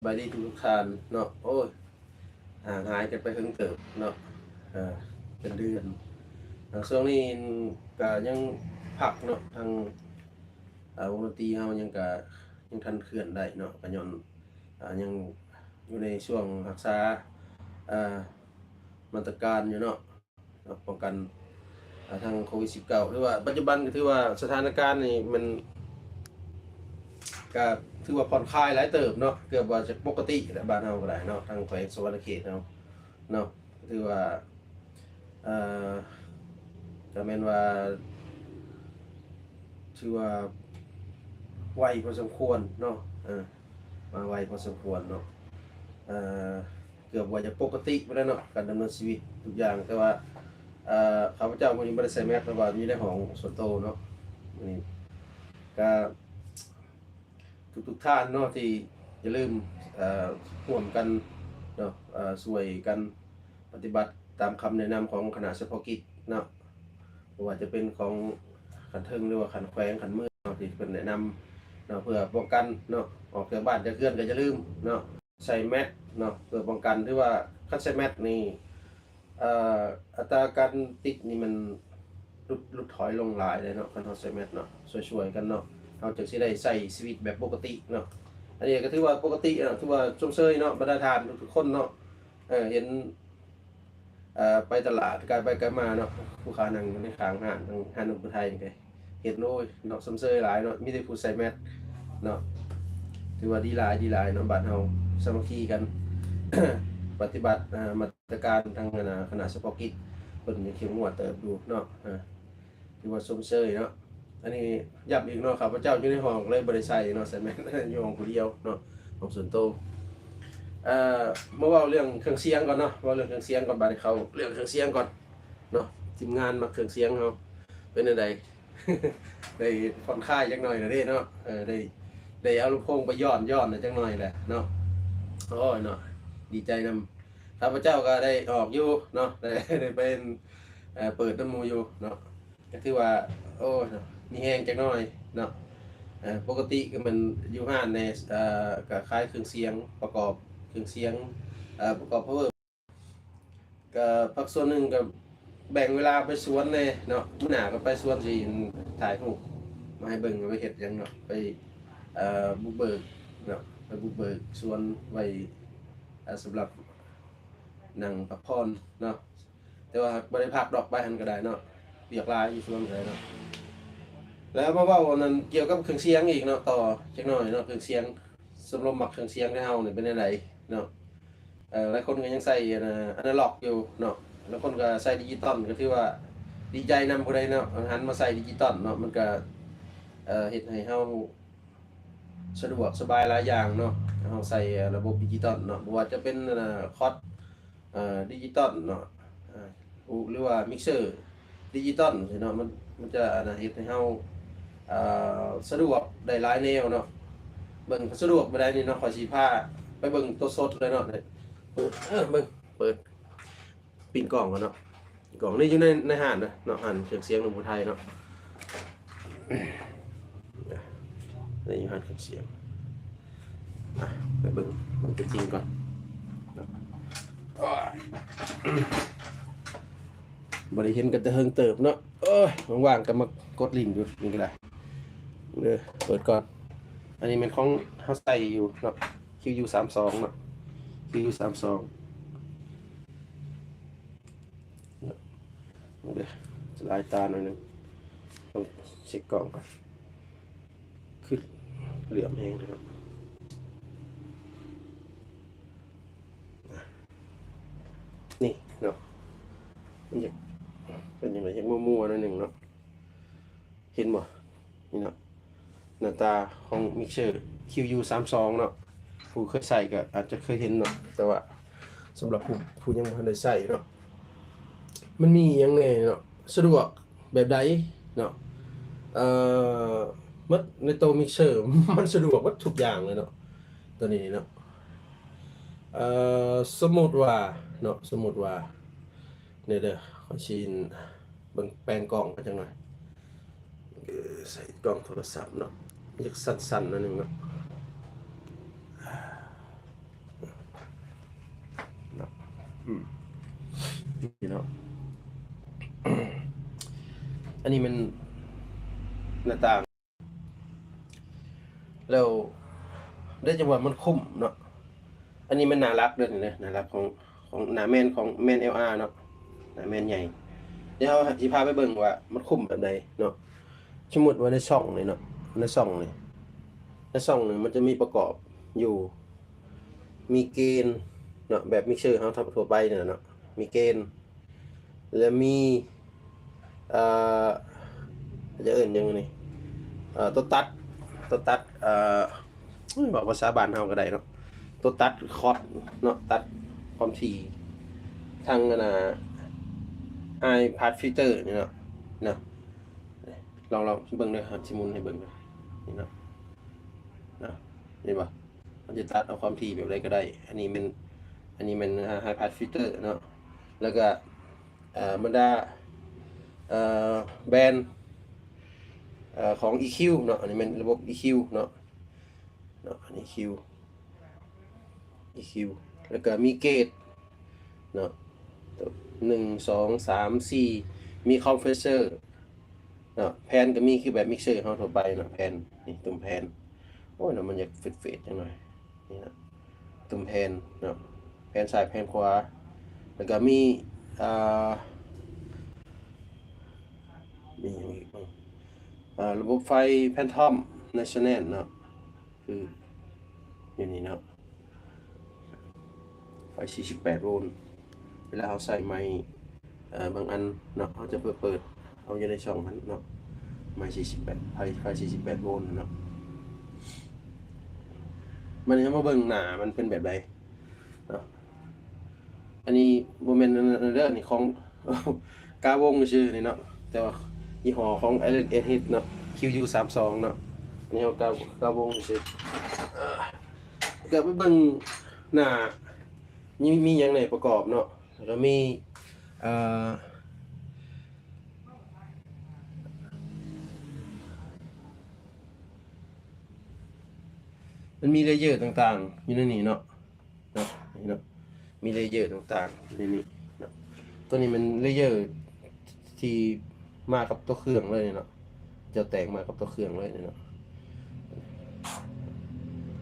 บายดีทุกท่านเนาะโอ้ยห่างหายกันไปถึงเติบเนาะเออเป็นเดือนช่วงนี้ก็ยังพักเนาะทางวงดนตรีเฮายังทันเคลื่อนได้เนาะก็ย้อนยังอยู่ในช่วงรักษาอ่ามาตรการอยู่เนาะป้องกันทางโควิด19หรือว่าปัจจุบันก็ถือว่าสถานการณ์นี่มัน ก็ถือว่าผ่อนคลายหลายเติบเนาะเกือบว่าจะปกติแล้วบ้านเฮาก็ได้เนาะทางแขวงสวรรณเขตเนาะถือว่าเอ่อก็แม่นว่าถือว่าไวพอสมควรเนาะมาไวพอสมควรเนาะเอ่อเกือบว่าจะปกติไปแล้วเนาะการดำเนินชีวิตทุกอย่างแต่ว่าข้าพเจ้าวันนี้บ่ได้ใส่แมสแต่ว่าอยู่ในห้องส่วนตัวเนาะมื้อนี้ก็ ทุกท่านเนาะที่อย่าลืมร่วมกันเนาะช่วยกันปฏิบัติตามคำแนะนำของคณะเฉพาะกิจเนาะไม่ว่าจะเป็นของขันเทิงหรือว่าขันแขวงขันเมืองเนาะที่เป็นแนะนำเนาะเพื่อป้องกันเนาะออกจากบ้านจะเคลื่อนก็อย่าลืมเนาะใส่แมสเนาะเพื่อป้องกันที่ว่าคัดใส่แมสนี่เอ่ออัตราการติดนี่มันลดถอยลงหลายเลยเนาะคันเขาใส่แมสเนาะช่วยๆกันเนาะ เราจะสิได้ใส่ชีวิตแบบปกติเนาะอันนี้ก็ถือว่าปกติเนาะถือว่าชมเชยเนาะบรรดาทานทุกคนเนาะเห็นไปตลาดการไปกันมาเนาะผู้ค้านั่งในข้างห้างห้างนมไทยนี่ไงเห็นโอ้ยเนาะชมเชยหลายเนาะมีแต่ผู้ใส่แมสเนาะถือว่าดีหลายเนาะบ้านเฮาสามัคคีกัน ปฏิบัติมาตรการทางคณะเฉพาะกิจเพิ่นยังเข้มงวดเติบอยู่เนาะถือว่าชมเชยเนาะ อันนี้ย้ำอีกเนาะครับพระเจ้าอยู่ในห้องเลยบริษัทเนาะใช่ไหมอยู่ห้องผู้เดียวเนาะห้องส่วนโตวเมื่อว่าเรื่องเครื่องเสียงก่อนเนาะว่าเรื่องเครื่องเสียงก่อนบาดเขาเรื่องเครื่องเสียงก่อนเนาะทีมงานมาเครื่องเสียงเขาเป็นอะไร ได้ผ่อนคลายจังหน่อยนะเด้เนาะได้เอาลูกโป่งไปย้อนนะจังหน่อยแหละเนาะโอ้ยเนาะดีใจนำข้าพเจ้าก็ได้ออกอยู่เนาะได้เป็นเปิดน้ำมูอยู่เนาะก็คือว่าโอ้ยเนาะ มีแห้งจักหน่อยเนาะปกติก็มันอยู่ห้านในกับคล้ายเครื่องเสียงประกอบเครื่องเสียงประกอบ power ก็พักส่วนหนึ่งก็แบ่งเวลาไปสวนเลยเนาะมื้อหน้าก็ไปสวนสิถ่ายรูปมาให้เบิ่งไปเฮ็ดหยังเนาะไปบุกเบิกเนาะไปบุกเบิกสวนไว้สำหรับนั่งพักผ่อนเนาะแต่ว่าบ่ได้พักดอกไปหันก็ได้เนาะเรียกลายอยู่สวนก็ได้เนาะ แล้วมาเว่านั้นเกี่ยวกับเครื่องเสียงอีกเนาะต่อจักหน่อยเนาะเครื่องเสียงสำหรับหมักเครื่องเสียงในเฮาเนี่ยเป็นอะไรเนาะหลายคนก็ยังใส่อนาล็อกอยู่เนาะแล้วคนก็ใส่ดิจิตอลก็ถือว่าดีใจนำผู้ใดเนาะหันมาใส่ดิจิตอลเนาะมันก็เฮ็ดให้เฮาสะดวกสบายหลายอย่างเนาะเฮาใส่ระบบดิจิตอลเนาะบ่ว่าจะเป็นคอร์ดดิจิตอลเนาะอ่าหรือว่ามิกเซอร์ดิจิตอลเนาะมันจะเฮ็ดให้เฮา สะดวกได้หลายแนวเนาะเบิ่งสะดวกบ่ได้นี่เนาะขอสิพาไปเบิ่งตัวสดเลยเนาะเปิดเบิ่งเปิดปิ่นกล่องกันเนาะกล่องนี่อยู่ในห้านนะเนาะห้านเครื่องเสียงหลวงปู่ไทยเนาะนี่อยู่ห้านเครื่องเสียงไปเบิ่งมันเป็นจริงก่อนบ่ได้เห็นกันแต่เฮิงเติบเนาะเอ้ยว่างๆก็มากดลิงก์อยู่นี่ก็ได้เปิดก่อน อันนี้เป็นของเขาใส่อยู่เนาะ QU32เนาะ QU32เดี๋ยวจะลายตาหน่อยนึงต้องเช็คกล่องก่อนขึ้นเหลี่ยมเองนะครับนี่เนาะมันจะเป็นยังไงยังมั่วๆหน่อยหนึ่งเนาะเห็นบ่นี่เนาะหน้าตาของมิกเซอร์ QU32เนาะผู้เคยใส่ก็อาจจะเคยเห็นเนาะแต่ว่าสำหรับผู้ยังไม่เคยใส่เนาะมันมีอย่างไงเนาะสะดวกแบบใดเนาะเอ่อมันในตัวมิกเซอร์มันสะดวกวัดทุกอย่างเลยเนาะตัวนี้เนาะสมมติว่าเนาะสมมติว่าเนี่ยเด้อขอชินเบิ่งแปลงกล่องกันจังหน่อยใส่กล่องโทรศัพท์เนาะมันจะสั้นๆนั่นนึงเนาะ นี่เนาะอันนี้มันหน้าต่างแล้วได้จังหวะมันคุ้มเนาะอันนี้มันน่ารักด้วยนะน่ารักของหน้าแมนของแมน LR เนาะหน้าแมนใหญ่เดี๋ยวเราสิพาไปเบิ่งว่ามันคุ้มแบบใดเนาะสมมุติว่าในช่องนี่เนาะในช่องนี่มันจะมีประกอบอยู่มีเกณฑ์เนาะแบบมิกเซอร์เฮาทั่วไปเนี่ยเนาะมีเกณฑ์แล้วมีเอ่อจะเอิ้นยังไงนี่ตัวตัดบอกภาษาบ้านเฮาก็ได้เนาะตัวตัดคอร์ดเนาะตัดความถี่ทางไอพาร์ทฟิลเตอร์นี่เนาะลองเบิ่งเลยครับสิมุนให้เบิ่งเลยนี่เนาะเห็นป่ะมันจะตัดเอาความถี่แบบใดก็ได้อันนี้มันไฮพาสฟิลเตอร์เนาะแล้วก็บรรดาแบรนด์ของ EQ เนาะอันนี้มันระบบ EQ เนาะอันนี้ EQ แล้วก็มีเกจเนาะ1 2 3 4มีคอมเพรสเซอร์เนาะแพนก็มีคือแบบมิกเซอร์เขาทั่วไปเนาะแพนนี่ตุ่มแพนโอ้ยเนาะมันอยากเฟดๆจังหน่อยนี่นะตุ่มแพนเนาะแพนซ้ายแพนขวาแล้วก็มีมีอย่างอีกระบบไฟแพนทอมในชแนลเนาะคืออย่างนี้เนาะไฟ48 โวลต์เวลาเราใส่ไมค์บางอันเนาะเขาจะเปิดเอาอยู่ในช่องมันเนาะไมค์48ไฟ48 โวลต์เนาะมันจะมาเบิ่งหนามันเป็นแบบใดเนาะอันนี้โมเมนต์เรื่องนี่ของกาวงชื่อนี่เนาะแต่ว่ายี่ห้อของไอเอฮิตเนาะ QU32 เนาะนี่เขากาวงชื่อเกิดไปเบิ่งหนามีอย่างไหนประกอบเนาะแล้วก็มีมันมีเลเยอร์ต่างๆอยู่ในนี้เนาะนี่เนาะมีเลเยอร์ต่างๆในนี้เนาะตัวนี้มันเลเยอร์ที่มากับตัวเครื่องเลยเนาะจะแตกมากับตัวเครื่องเลยเนาะ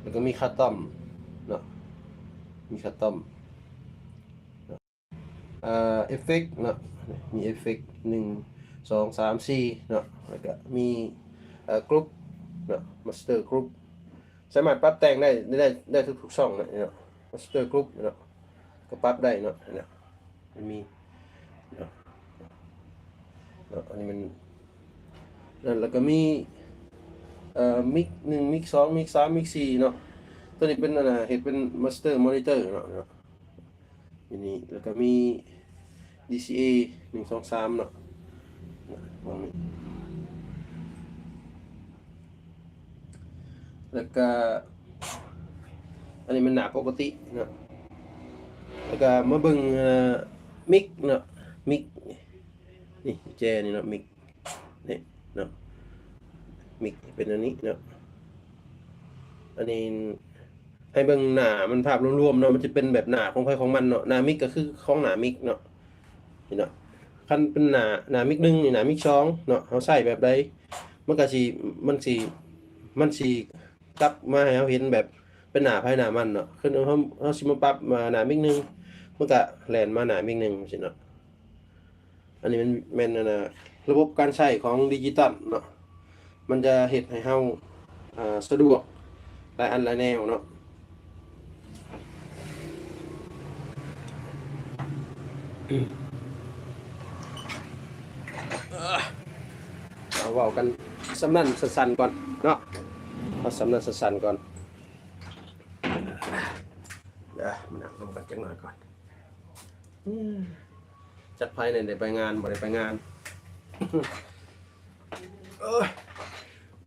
แล้วก็มีคัสตอมเนาะมีคัสตอมเอฟเฟกต์เนาะมีเอฟเฟกต์1 2 3 4เนาะแล้วก็มีกรุ๊ปเนาะมาสเตอร์กรุ๊ปสามารถปรับแต่งได้ทุกช่องเนาะมาสเตอร์กรุ๊ปเนาะก็ปรับได้เนาะมันมีเนาะอันนี้มันแล้วก็มีมิก1มิก2มิก3มิก4เนาะตัวนี้เป็นเห็นเป็นมาสเตอร์มอนิเตอร์เนาะนี่แล้วก็มี DCA 1 2 3เนาะวางนี้แล้วก็อันนี้มันหนาปกติเนาะแล้วก็มาเบิ่งมิกเนาะมิกนี่แจนี่เนาะมิกนี่เนาะมิกเป็นอันนี้เนาะอันนี้ให้เบิ่งหนามันภาพรวมๆเนาะมันจะเป็นแบบหนาของใครของมันเนาะหนามิกก็คือของหนามิกเนาะนี่เนาะคันเป็นหนามิก1นี่หนามิก2เนาะเขาใส่แบบใดมันก็สิมันสิกลับมาให้เราเห็นแบบเป็นหนาภายหนามันเนาะคือเขาสิมาปรับมาหนามิก1มันก็แล่นมาหนามิก1สิเนาะอันนี้มันแม่นระบบการใช้ของดิจิตอลเนาะมันจะเฮ็ดให้เราสะดวกหลายอันหลายแนวเนาะเอาเว้ากันสำนันสั้นๆก่อนเนาะเอาสำนันสั้นๆก่อนเดี๋ยวมันนั่งลงกันจังหน่อยก่อนจัดไพ่เนี่ยได้ไปงานบ่ได้ไปงาน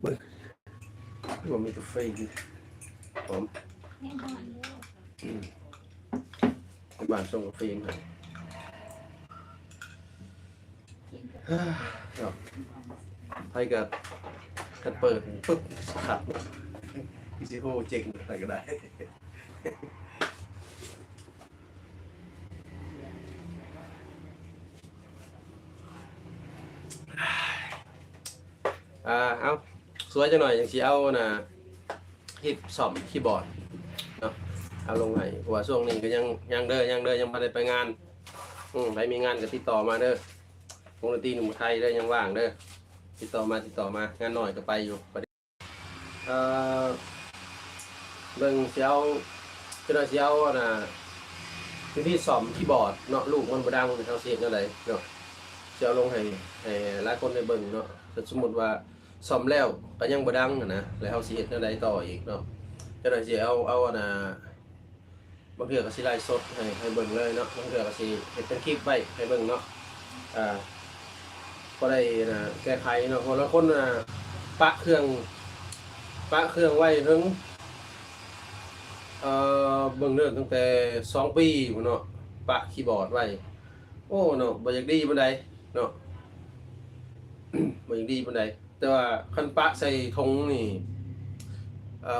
เบิ่งว่ามีกาแฟกินผมบ้านส่งกาแฟให้ไพ่กับกันเปิดปึ๊บขัดพิซิโฮเจ๋งอะไรก็ได้ เอาสวยจังหน่อยจังสิเอาน่ะฮิปซ่อมคีย์บอร์ดเนาะเอาลงให้เพราะว่าช่วงนี้ก็ยังเด้อยังบ่ได้ไปงานไปมีงานก็ติดต่อมาเด้อวงดนตรีหนุ่มไทยเด้อยังว่างเด้อติดต่อมางานหน่อยก็ไปอยู่เอ่อเบิ่งสิเอาจะได้สิเอาน่ะที่ซ่อมคีย์บอร์ดเนาะลูกมันบ่ดังเฮาสิเฮ็ดจังไดเนาะสิเอาลงให้หลายคนได้เบิ่งเนาะถ้าสมมุติว่าซ่อมแล้วก็ยังบ่ดังนะแล้วเฮาสิเฮ็ดจังไดต่ออีกเนาะจะได้สิเอาน่ะบางเทื่อก็สิไลฟ์สดให้เบิ่งเลยเนาะบางเทื่อก็สิเฮ็ดเป็นคลิปไว้ให้เบิ่งเนาะก็ได้น่ะแก้ไขเนาะคนละคนน่ะปะเครื่องไว้ถึงเบิ่งเรื่องตั้งแต่2 ปีพุ่นเนาะปะคีย์บอร์ดไว้โอ้เนาะบ่อยากดีปานใดเนาะ บ่อยากดีปานใดแต่ว่าคันปะใส่ธงนี่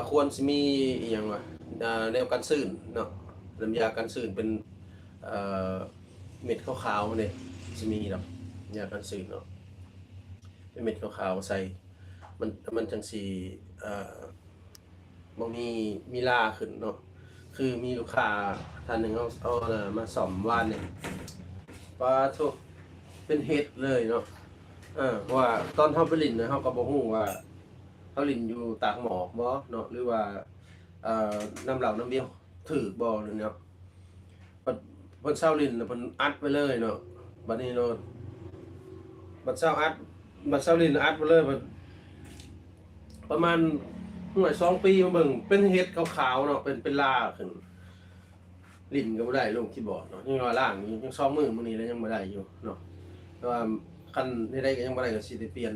ควรสิมีอีหยังวะแนวกันซื่นเนาะน้ำยากันซื่นเป็นเม็ดขาวๆนี่สิมีดอกยากันซื่นเนาะเป็นเม็ดขาวๆใส่มันจังสิบ่มีลาขึ้นเนาะคือมีลูกค้าท่านหนึงเอามาซ่อมวานนี่ปาทุเป็นเฮ็ดเลยเนาะเพราะว่าตอนเฮาไปเล่นน่ะเฮาก็บ่ฮู้ว่าเฮาเล่นอยู่ตากหมอกบ่เนาะหรือว่าน้ำเหล้าน้ำเบียร์ถือบ่นั่นเนาะเพิ่นเซาเล่นน่ะเพิ่นอัดไว้เลยเนาะบัดนี้เนาะบัดเซาเล่นอัดไว้เลยบัดประมาณ2 ปีมาเบิ่งเป็นเฮ็ดขาวๆเนาะเป็นลาขึ้นลิ้นก็บ่ได้ลงคีย์บอร์ดเนาะยังว่าล่างยัง2 มื้อมื้อนี้แล้วยังบ่ได้อยู่เนาะแต่ว่าคันได้ก็ยังบ่ได้ก็สิได้เปลี่ยน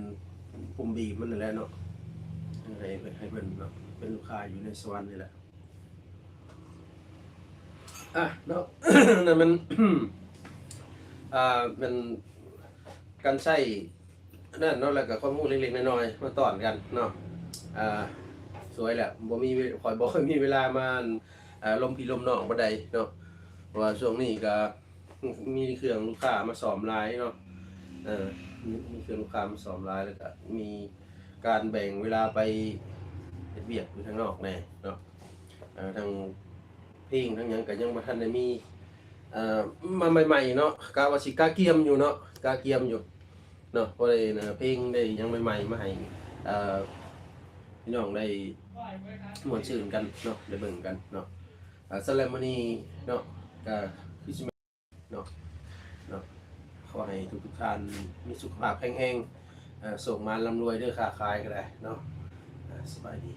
ปุ่มบีบมันนั่นแหละเนาะให้เพิ่นเนาะเป็นลูกค้าอยู่ในสวรรค์นี่แหละเนาะ นั่นมัน เป็นการใช้นั่นเนาะแล้วก็ข้อมูลเล็กๆน้อยๆมาต้อนกันเนาะสวยแหละบ่มีข่อยบ่ค่อยมีเวลามาลมพี่ลมน้องบ่ได้เนาะเพราะว่าช่วงนี้ก็มีเครื่องลูกค้ามาซ่อมหลายเนาะมีเครื่องลูกค้ามาซ่อมหลายแล้วก็มีการแบ่งเวลาไปเฮ็ดเวียกอยู่ทางนอกแน่เนาะทางเพลงทั้งหยังก็ยังบ่ทันได้มีมาใหม่ๆเนาะกะว่าสิกาเกียมอยู่เนาะกาเกียมอยู่เนาะบ่ได้เพลงได้ยังใหม่ๆมาให้พี่น้องได้ม่วนชื่นกันเนาะได้เบิ่งกันเนาะสำหรับมื้อนี้เนาะก็คือสิเนาะขอให้ทุกท่านมีสุขภาพแข็งแรงส่งมาร่ำรวยเด้อค้าขายก็ได้เนาะสบายดี